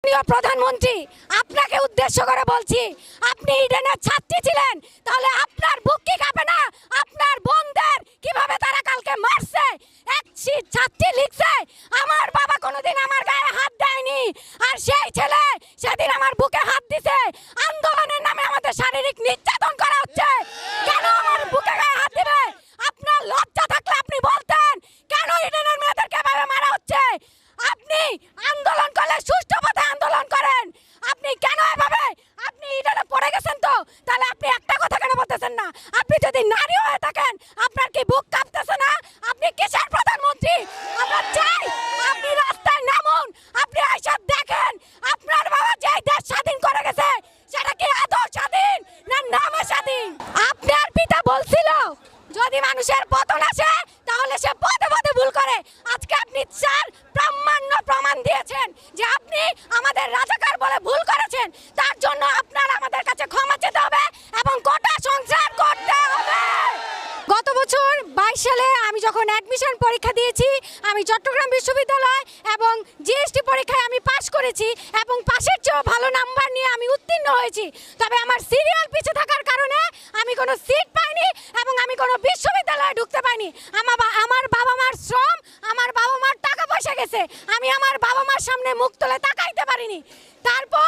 মাননীয় প্রধানমন্ত্রী, আপনাকে উদ্দেশ্য করে বলছি, আপনি ইডেনের ছাত্রী ছিলেন, তাহলে আপনার বুক কি কাঁপে না? আপনার বোনদের কিভাবে তারা কালকে মারছে? এক ছাত্রী লিখছে, আমার বাবা কোনোদিন আমার গায়ে হাত দেয়নি, আর সেই ছেলে সেদিন আমার বুকে হাত দিছে। আন্দোলনের নামে আমাদের শারীরিক নির্যাতন করা হচ্ছে, কেন আমার বুকে গায়ে হাত দিবে? আপনার লজ্জা থাকলে আপনি বলতেন, কেন ইডেনের মেয়েদেরকে এভাবে মারা হচ্ছে? আপনি আন্দোলন করলে সুষ্ঠু পথে আন্দোলন করেন, আপনি কেন এভাবে? আপনি ইডেনে পড়ে গেছেন তো, তাহলে আপনি একটা কথা কেন বলতেছেন না? আপনি যদি নারী হয়ে থাকেন, আপনার কি বুক কাঁপতেছে না? আপনি কিসের প্রধানমন্ত্রী? আমরা চাই আপনি রাস্তায় নামুন, আপনি আইসা দেখেন আপনার বাবা যে দেশ স্বাধীন করে গেছে সেটা কি আদৌ স্বাধীন না নামে স্বাধীন? আপনার পিতা বলছিল, যদি মানুষের পতন আসে তাহলে সে পদে পদে ভুল করে। আজকে আপনি চার প্রামাণ্য প্রমাণ দিয়েছেন যে আপনি আমাদের রাজাকার বলে ভুল করেছেন। তার জন্য আপনার আমাদের কাছে ক্ষমা চেতে হবে এবং কোটা সংস্কার করতে হবে। গত বছর 22 সালে আমি যখন অ্যাডমিশন পরীক্ষা দিয়েছি, আমি চট্টগ্রাম বিশ্ববিদ্যালয় এবং জিএসটি পরীক্ষায় আমি পাশ করেছি এবং পাশের চেয়েও ভালো নাম্বার নিয়ে আমি উত্তীর্ণ হয়েছি। তবে আমার সিরিয়াল পিছিয়ে থাকার কারণে আমি কোনো সিট পাইনি এবং আমি কোনো বিশ্ববিদ্যালয়ে ঢুকতে পাইনি। আমার বাবা মার শ্রম, আমার বাবা মার টাকা পয়সা গেছে, আমি আমার বাবা মার সামনে মুখ তুলে তাকাইতে পারিনি। তারপর